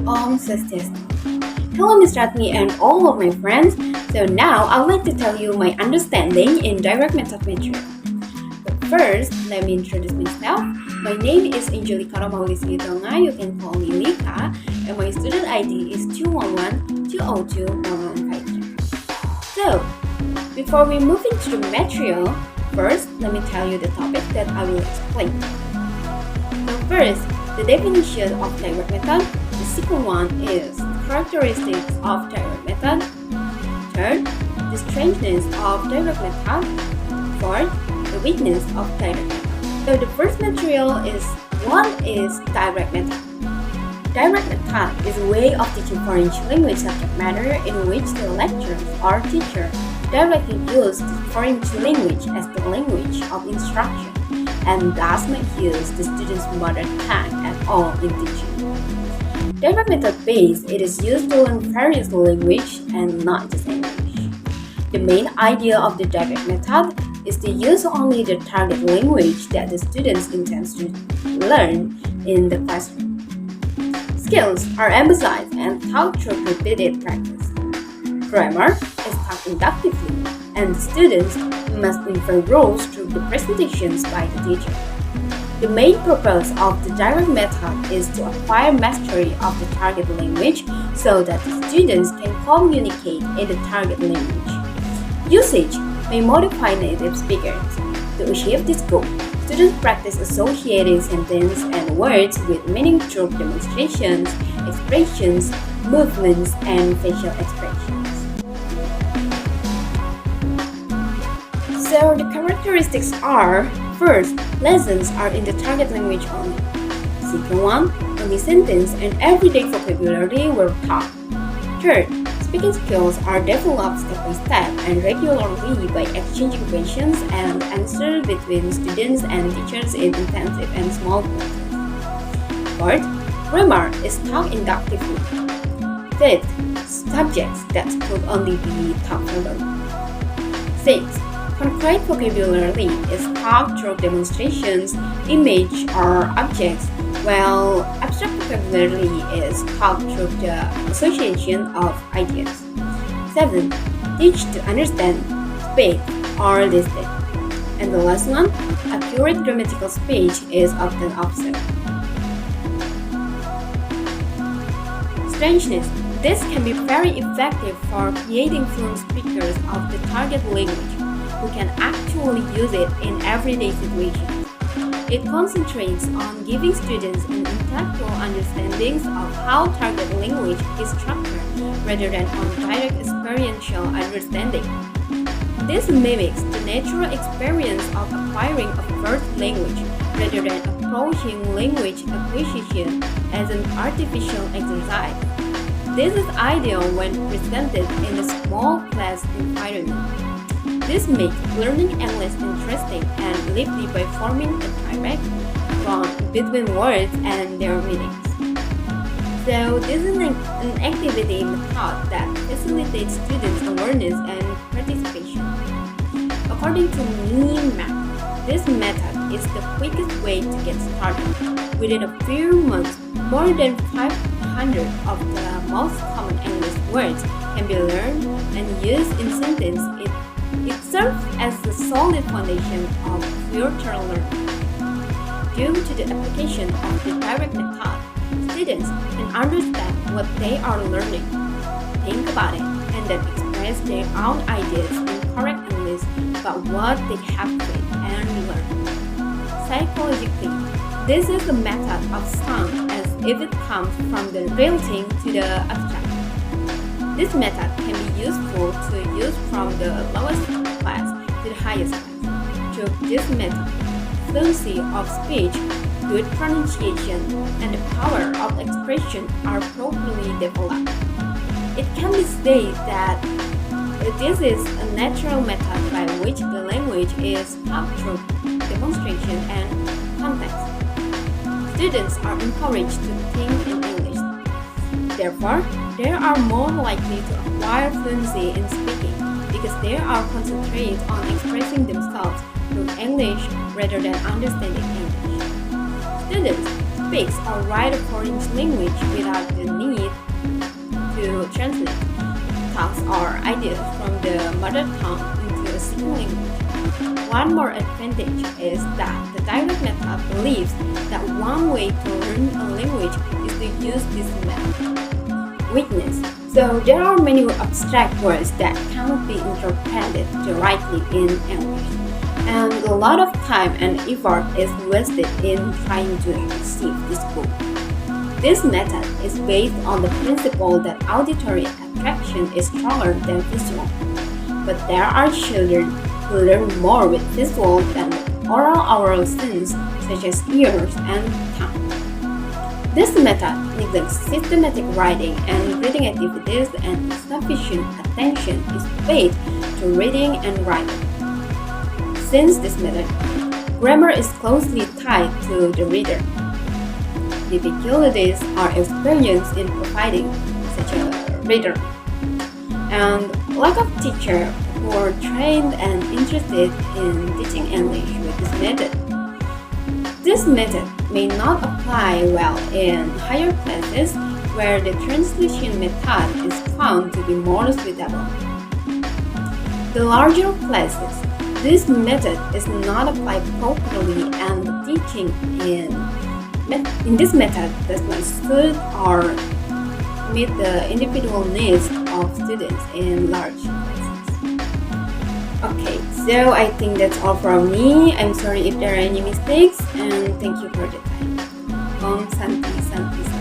Om Swastiastu. Hello, Ms. Ratni and all of my friends. So now I'd like to tell you my understanding in direct method material. But first, let me introduce myself. My name is Angelica Romaulisi Tonga. You can call me Lika, and my student ID is 211-202-1153. So, before we move into the material, first let me tell you the topic that I will explain. So first, the definition of direct method. The second one is characteristics of direct method. Third, the strengths of direct method. Fourth, the weakness of direct method. So the first material is direct method. Direct method is a way of teaching foreign language subject matter in which the lecturer or teacher directly uses the foreign language as the language of instruction and does not use the student's mother tongue at all in teaching. Direct method base, it is used to learn various language and not just English. The main idea of the direct method is to use only the target language that the students intend to learn in the classroom. Skills are emphasized and taught through repeated practice. Grammar is taught inductively, and the students must infer rules through the presentations by the teacher. The main purpose of the direct method is to acquire mastery of the target language so that the students can communicate in the target language. Usage may modify native speakers. To achieve this goal, students practice associating sentences and words with meaning through demonstrations, expressions, movements, and facial expressions. So the characteristics are: first, lessons are in the target language only. Second one, only sentence and everyday vocabulary were taught. Third, speaking skills are developed step by step and regularly by exchanging questions and answers between students and teachers in intensive and small classes. Fourth, grammar is taught inductively. Fifth, subjects that could only be taught verbally. Sixth, concrete vocabulary is taught through demonstrations, image, or objects, while abstract vocabulary is taught through the association of ideas. 7. Teach to understand, speak, or listen. And the last one, accurate grammatical speech is often observed. Strangeness. This can be very effective for creating fluent speakers of the target language who can actually use it in everyday situations. It concentrates on giving students an intellectual understanding of how target language is structured rather than on direct experiential understanding. This mimics the natural experience of acquiring a first language rather than approaching language acquisition as an artificial exercise. This is ideal when presented in a small class environment. This makes learning English interesting and lively by forming a direct bond between words and their meanings. So this is an activity method that facilitates students' awareness and participation. According to MAP, this method is the quickest way to get started. Within a few months, more than 500 of the most common English words can be learned and used in sentences. It serves as the solid foundation of future learning. Due to the application of the direct method, students can understand what they are learning, think about it, and then express their own ideas in correct English about what they have read and learned. Psychologically, this is a method of sound as if it comes from the real thing to the abstract. This method can be useful to use from the lowest class to the highest class. Through this method, fluency of speech, good pronunciation, and the power of expression are properly developed. It can be said that this is a natural method by which the language is taught through demonstration and context. Students are encouraged to think in English. Therefore, they are more likely to acquire fluency in speaking because they are concentrated on expressing themselves through English rather than understanding English. Students speak or write a foreign language without the need translate thoughts or ideas from the mother tongue into a second language. One more advantage is that the direct method believes that one way to learn a language is to use this method. Weakness. So there are many abstract words that cannot be interpreted directly in English, and a lot of time and effort is wasted in trying to achieve this goal. This method is based on the principle that auditory attraction is stronger than visual, but there are children who learn more with visual than with oral sense, such as ears and tongue. This method neglects systematic writing and reading activities, and insufficient attention is paid to reading and writing. Since this method, grammar is closely tied to the reader. Difficulties are experienced in providing such a reader, and lack of teachers who are trained and interested in teaching English with this method. This method may not apply well in higher classes where the translation method is found to be more suitable. The larger classes, this method is not applied properly, and the teaching in this method does not suit or meet the individual needs of students in large classes. Okay, so I think that's all from me. I'm sorry if there are any mistakes, and thank you for the time. Om Santi Santi.